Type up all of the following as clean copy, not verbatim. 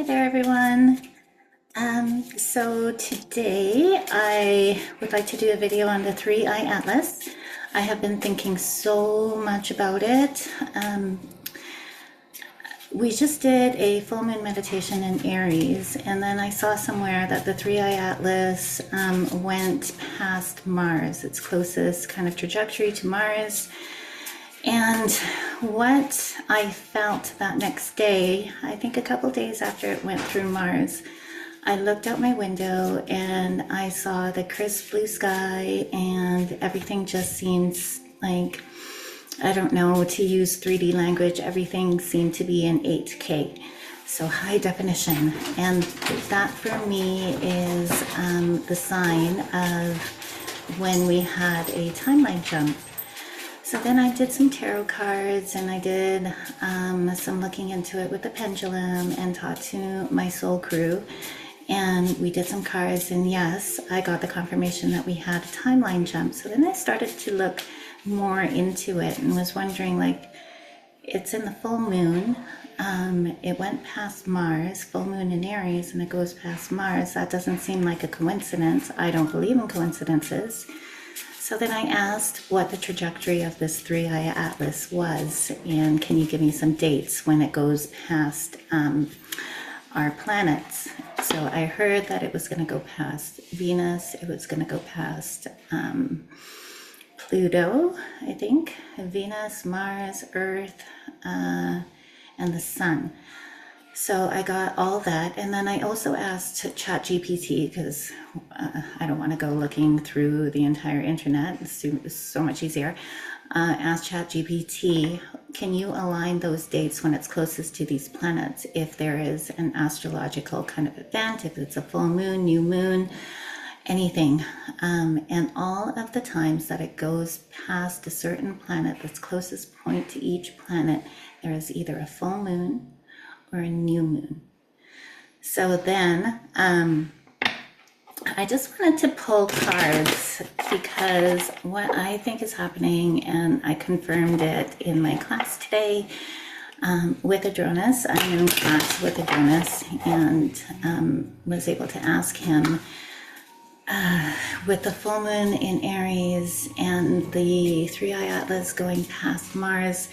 there, everyone. So today I would like to do a video on the three-eye atlas. I have been thinking so much about it. We just did a full moon meditation in Aries, and then I saw somewhere that the three-eye atlas went past Mars, its closest kind of trajectory to Mars. And what I felt that next day, I think a couple days after it went through Mars, I looked out my window and I saw the crisp blue sky, and everything just seems like, I don't know, to use 3D language, everything seemed to be in 8K, so high definition. And that for me is the sign of when we had a timeline jump. So then I did some tarot cards, and I did some looking into it with the pendulum and talked to my soul crew, and we did some cards, and yes, I got the confirmation that we had a timeline jump. So then I started to look more into it and was wondering, like, it's in the full moon. It went past Mars, full moon in Aries, and it goes past Mars. That doesn't seem like a coincidence. I don't believe in coincidences. So then I asked what the trajectory of this three-eye atlas was, and can you give me some dates when it goes past our planets? So I heard that it was going to go past Venus, it was going to go past Pluto, I think, Venus, Mars, Earth, and the Sun. So I got all that, and then I also asked ChatGPT, because I don't want to go looking through the entire internet. It's so much easier. Asked ChatGPT, can you align those dates when it's closest to these planets if there is an astrological kind of event, if it's a full moon, new moon, anything. And all of the times that it goes past a certain planet, that's closest point to each planet, there is either a full moon or a new moon. So then I just wanted to pull cards, because what I think is happening, and I confirmed it in my class today with Adronis. I'm in class with Adronis, and was able to ask him with the full moon in Aries and the three-eye atlas going past Mars,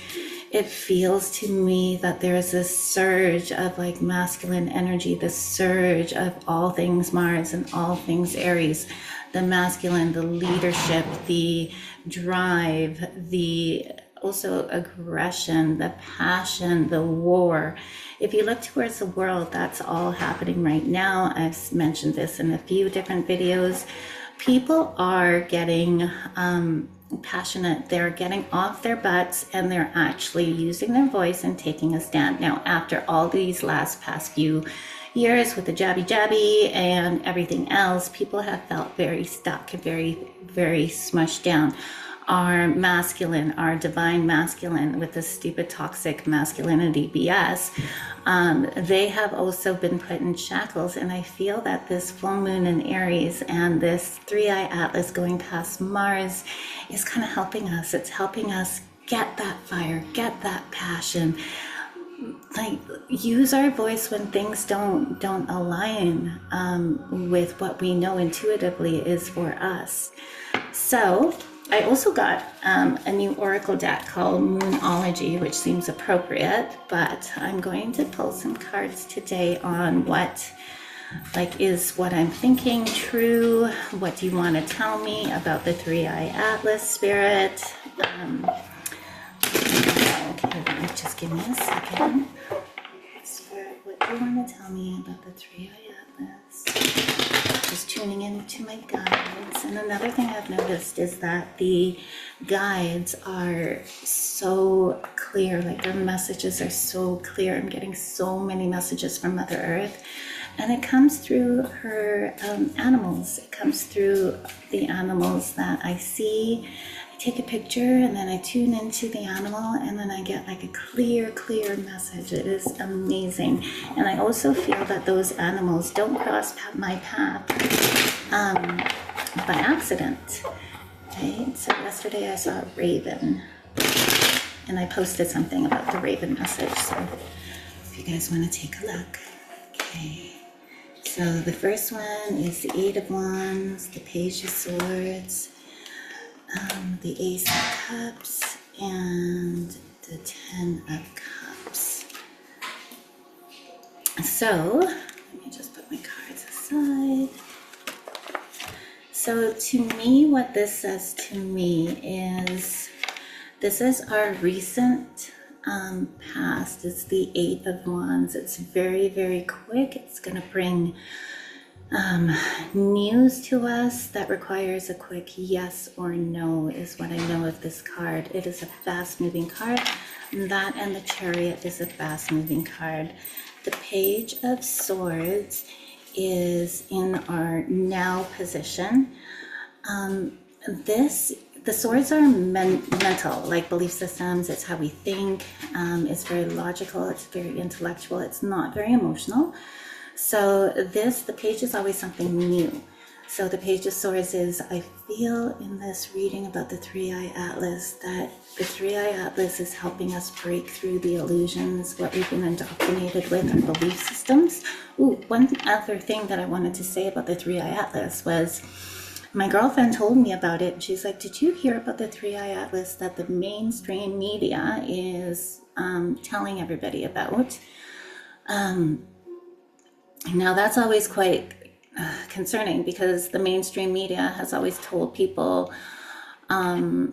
it feels to me that there's this surge of like masculine energy, this surge of all things Mars and all things Aries, the masculine, the leadership, the drive, the also aggression, the passion, the war. If you look towards the world, that's all happening right now. I've mentioned this in a few different videos. People are getting passionate. They're getting off their butts, and they're actually using their voice and taking a stand. Now, after all these past few years with the jabby and everything else, people have felt very stuck, very smushed down. Our masculine, our divine masculine, with this stupid toxic masculinity BS, they have also been put in shackles. And I feel that this full moon in Aries and this three-eye atlas going past Mars is kind of helping us. It's helping us get that fire, get that passion, like use our voice when things don't align with what we know intuitively is for us. So I also got a new oracle deck called Moonology, which seems appropriate, but I'm going to pull some cards today on what, like, is what I'm thinking true? What do you want to tell me about the three-eye atlas, Spirit? Okay, just give me a second. Spirit, what do you want to tell me about the three-eye atlas? Just tuning into my guides. And another thing I've noticed is that the guides are so clear, like their messages are so clear. I'm getting so many messages from Mother Earth, and it comes through her animals. It comes through the animals that I see. I take a picture and then I tune into the animal, and then I get like a clear message. It is amazing. And I also feel that those animals don't cross my path by accident. Right? So yesterday I saw a raven, and I posted something about the raven message. So if you guys want to take a look. Okay. Okay, so the first one is the Eight of Wands, the Page of Swords, the Ace of Cups, and the Ten of Cups. So, let me just put my cards aside. So to me, what this says to me is, this is our recent past. It's the Eight of Wands. It's very, very quick. It's going to bring news to us that requires a quick yes or no, is what I know of this card. It is a fast moving card. That and the Chariot is a fast moving card. The Page of Swords is in our now position. The swords are mental, like belief systems. It's how we think. It's very logical. It's very intellectual. It's not very emotional. So the page is always something new. So the Page of Swords is, I feel in this reading about the Three-Eye Atlas, that the Three-Eye Atlas is helping us break through the illusions, what we've been indoctrinated with, our belief systems. Ooh, one other thing that I wanted to say about the Three-Eye Atlas was, my girlfriend told me about it. She's like, did you hear about the Three-Eye Atlas that the mainstream media is telling everybody about? Now that's always quite concerning, because the mainstream media has always told people, the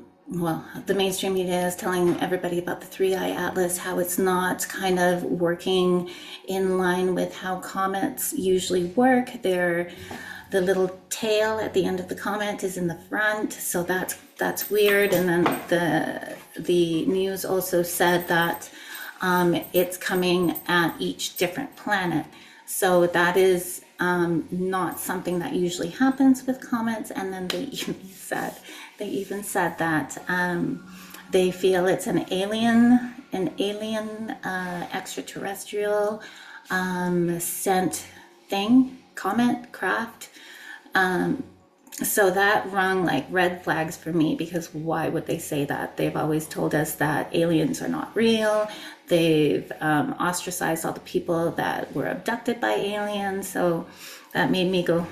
mainstream media is telling everybody about the Three-Eye Atlas, how it's not kind of working in line with how comets usually work. The little tail at the end of the comet is in the front, so that's weird. And then the news also said that it's coming at each different planet. So that is not something that usually happens with comets. And then they even said that they feel it's an alien extraterrestrial sent thing, comet, craft. So that rung like red flags for me, because why would they say that? They've always told us that aliens are not real. They've ostracized all the people that were abducted by aliens. So that made me go,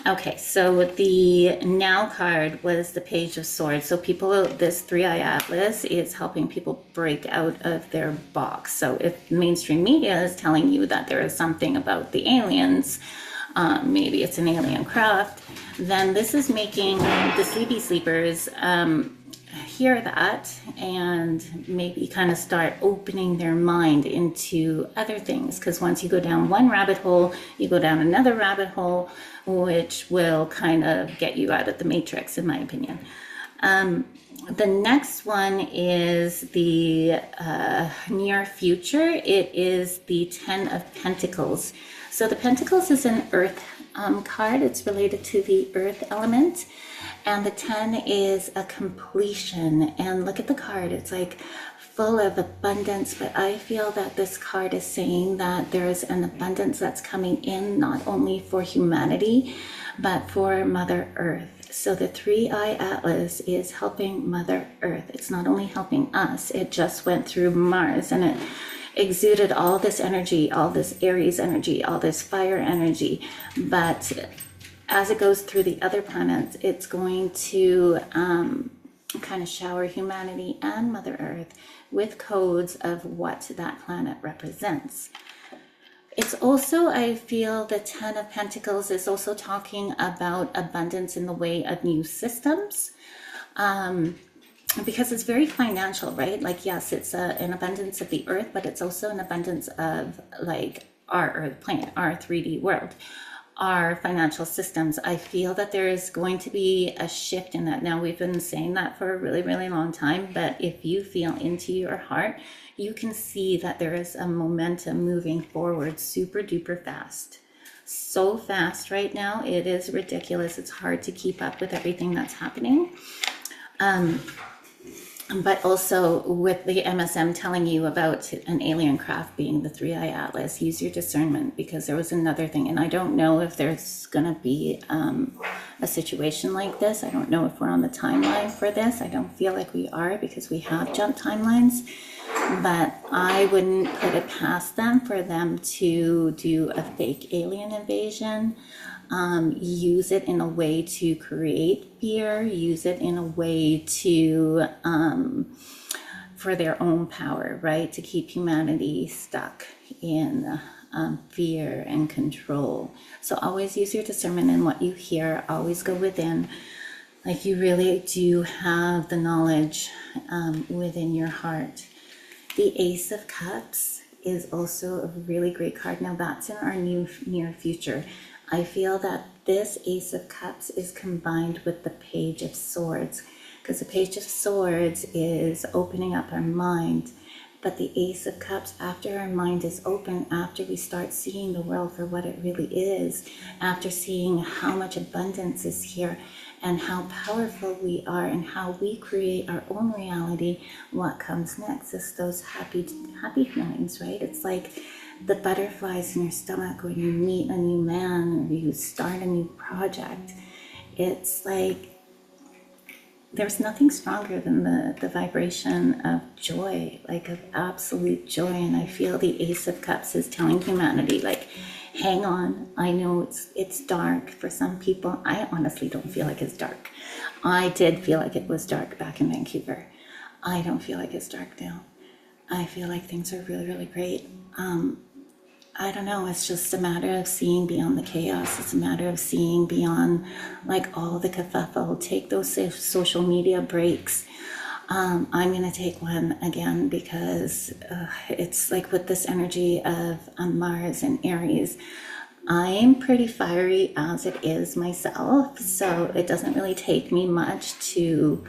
Okay, so the now card was the Page of Swords. So this Three-Eye Atlas is helping people break out of their box. So if mainstream media is telling you that there is something about the aliens, maybe it's an alien craft, then this is making the sleepy sleepers hear that and maybe kind of start opening their mind into other things. Because once you go down one rabbit hole, you go down another rabbit hole, which will kind of get you out of the matrix, in my opinion. The next one is the near future. It is the Ten of Pentacles. So the Pentacles is an earth card. It's related to the earth element. And the 10 is a completion. And look at the card. It's like full of abundance. But I feel that this card is saying that there is an abundance that's coming in, not only for humanity, but for Mother Earth. So the Three-Eye Atlas is helping Mother Earth. It's not only helping us. It just went through Mars, and it exuded all this energy, all this Aries energy, all this fire energy. But as it goes through the other planets, it's going to kind of shower humanity and Mother Earth with codes of what that planet represents. It's also, I feel the Ten of Pentacles is also talking about abundance in the way of new systems. Because it's very financial, right? Like, yes, it's an abundance of the earth, but it's also an abundance of like our earth planet, our 3D world, our financial systems. I feel that there is going to be a shift in that. Now, we've been saying that for a really, really long time, but if you feel into your heart, you can see that there is a momentum moving forward super duper fast. So fast right now, it is ridiculous. It's hard to keep up with everything that's happening. But also with the MSM telling you about an alien craft being the Three-Eye Atlas, use your discernment, because there was another thing. And I don't know if there's going to be a situation like this. I don't know if we're on the timeline for this. I don't feel like we are, because we have jumped timelines. but I wouldn't put it past them for them to do a fake alien invasion, use it in a way to create fear, use it in a way to for their own power, right? To keep humanity stuck in fear and control. So always use your discernment in what you hear. Always go within. Like you really do have the knowledge within your heart. The Ace of Cups is also a really great card. Now that's in our near future. I feel that this Ace of Cups is combined with the Page of Swords, because the Page of Swords is opening up our mind. But the Ace of Cups, after our mind is open, after we start seeing the world for what it really is, after seeing how much abundance is here and how powerful we are and how we create our own reality, what comes next is those happy feelings, right? It's like the butterflies in your stomach when you meet a new man or you start a new project. It's like there's nothing stronger than the vibration of joy, like of absolute joy. And I feel the Ace of Cups is telling humanity, like, hang on. I know it's dark for some people. I honestly don't feel like it's dark. I did feel like it was dark back in Vancouver. I don't feel like it's dark now. I feel like things are really, really great. I don't know, it's just a matter of seeing beyond the chaos. It's a matter of seeing beyond like all the kerfuffle. Take those social media breaks. I'm going to take one again because it's like with this energy of Mars and Aries. I'm pretty fiery as it is myself, so it doesn't really take me much to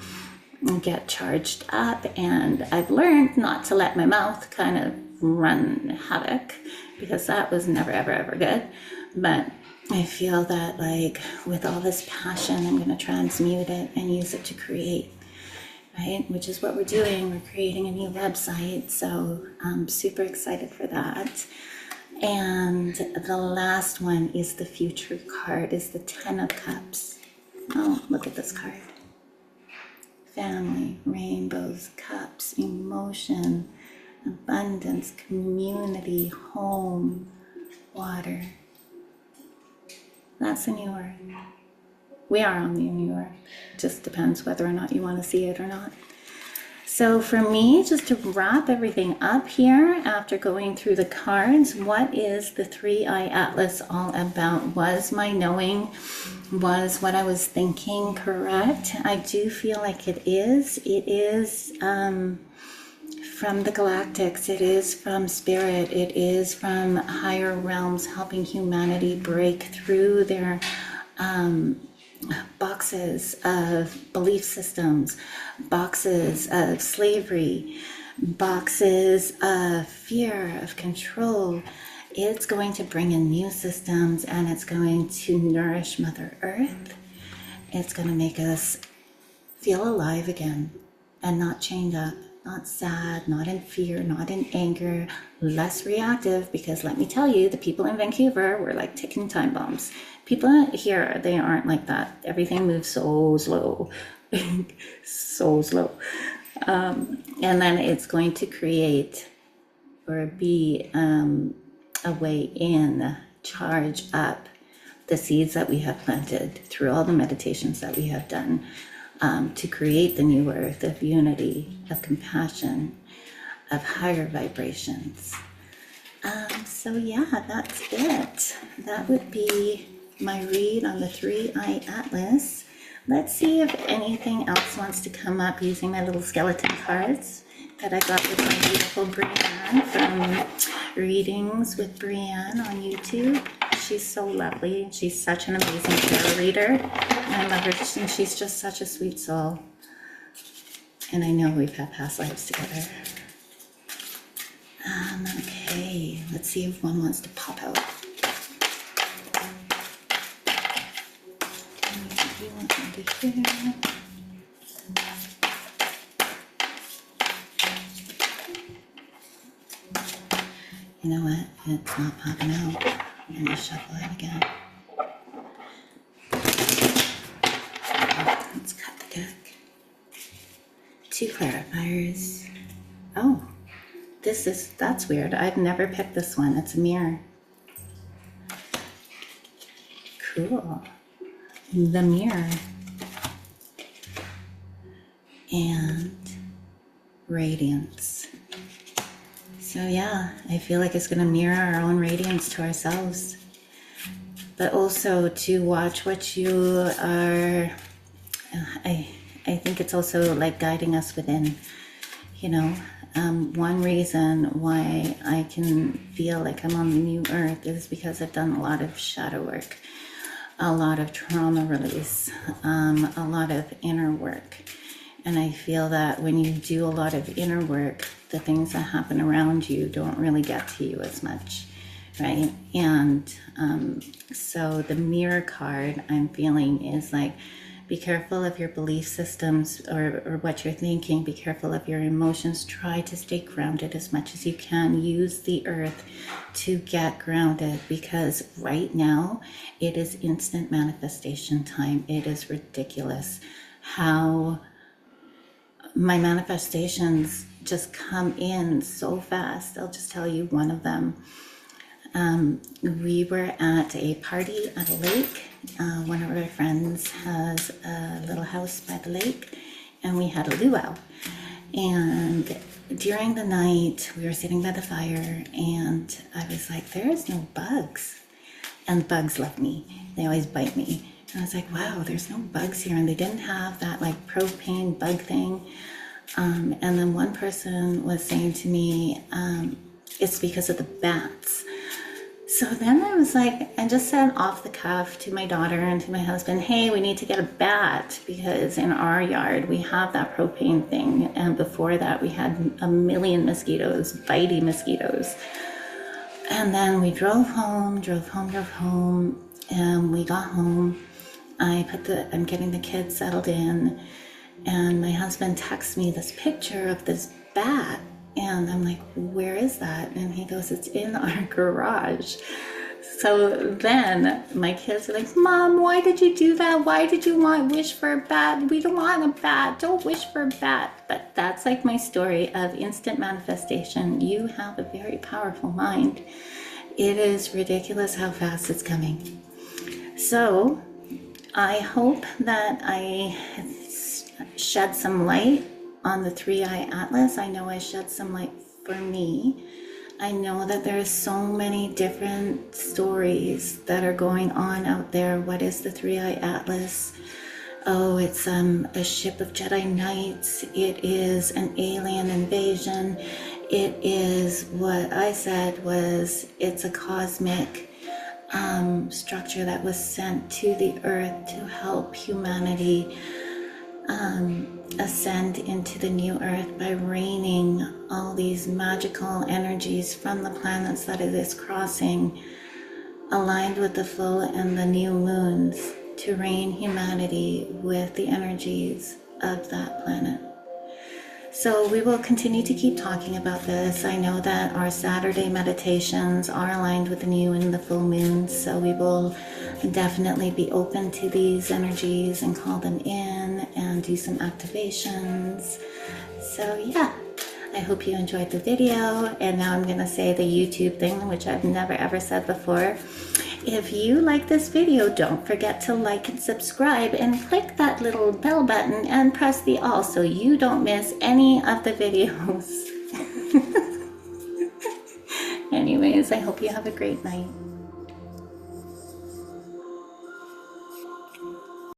get charged up, and I've learned not to let my mouth kind of run havoc, because that was never ever good. But I feel that like with all this passion, I'm going to transmute it and use it to create, right? Which is what we're doing. We're creating a new website, so I'm super excited for that. And the last one is the future card, is the Ten of Cups. Oh, look at this card. Family, rainbows, cups, emotion, abundance, community, home, water. That's the new earth. We are on the new earth. Just depends whether or not you want to see it or not. So for me, just to wrap everything up here, after going through the cards, what is the 3i Atlas all about? Was my knowing, was what I was thinking correct? I do feel like it is. It is from the galactics. It is from spirit. It is from higher realms helping humanity break through their boxes of belief systems, boxes of slavery, boxes of fear, of control. It's going to bring in new systems, and it's going to nourish Mother Earth. It's going to make us feel alive again and not chained up, not sad, not in fear, not in anger, less reactive, because let me tell you, the people in Vancouver were like ticking time bombs. People here, they aren't like that. Everything moves so slow, so slow. And then it's going to create or be a way in, charge up the seeds that we have planted through all the meditations that we have done to create the new earth of unity, of compassion, of higher vibrations. So yeah, that's it. That would be my read on the 3i Atlas. Let's see if anything else wants to come up using my little skeleton cards that I got with my beautiful Brienne from Readings with Brienne on YouTube. She's so lovely. She's such an amazing tarot reader. And I love her. And she's just such a sweet soul. And I know we've had past lives together. Okay, let's see if one wants to pop out. You know what? It's not popping out. I'm going to shuffle it again. Let's cut the deck. 2 clarifiers. Oh, is this? That's weird. I've never picked this one. It's a mirror. Cool. The mirror. And radiance. So yeah, I feel like it's going to mirror our own radiance to ourselves. But also to watch what you are, I think it's also like guiding us within, you know. One reason why I can feel like I'm on the new earth is because I've done a lot of shadow work, a lot of trauma release, a lot of inner work. And I feel that when you do a lot of inner work, the things that happen around you don't really get to you as much, right? And so the mirror card I'm feeling is like, be careful of your belief systems or what you're thinking. Be careful of your emotions. Try to stay grounded as much as you can. Use the earth to get grounded, because right now it is instant manifestation time. It is ridiculous how my manifestations just come in so fast. I'll just tell you one of them. We were at a party at a lake. One of our friends has a little house by the lake, and we had a luau. And during the night, we were sitting by the fire, and I was like, there's no bugs. And bugs love me. They always bite me. And I was like, wow, there's no bugs here. And they didn't have that like propane bug thing. And then one person was saying to me, it's because of the bats. So then I was like, I just said off the cuff to my daughter and to my husband, hey, we need to get a bat, because in our yard we have that propane thing. And before that we had a million mosquitoes, bitey mosquitoes. And then we drove home, and we got home. I'm getting the kids settled in, and my husband texts me this picture of this bat. And I'm like, where is that? And he goes, it's in our garage. So then my kids are like, Mom, why did you do that? Why did you wish for a bat? We don't want a bat. Don't wish for a bat. But that's like my story of instant manifestation. You have a very powerful mind. It is ridiculous how fast it's coming. So I hope that I shed some light on the 3-eye atlas. I know I shed some light for me. I know that there's so many different stories that are going on out there. What is the 3-eye atlas? Oh, it's a ship of Jedi Knights. It is an alien invasion. It is what I said was, it's a cosmic structure that was sent to the earth to help humanity ascend into the new earth by raining all these magical energies from the planets that it is crossing, aligned with the full and the new moons, to rain humanity with the energies of that planet. So we will continue to keep talking about this. I know that our Saturday meditations are aligned with the new and the full moons, so we will definitely be open to these energies and call them in and do some activations. So yeah, I hope you enjoyed the video. And now I'm gonna say the YouTube thing, which I've never ever said before. If you like this video, don't forget to like and subscribe and click that little bell button and press the all so you don't miss any of the videos. Anyways, I hope you have a great night.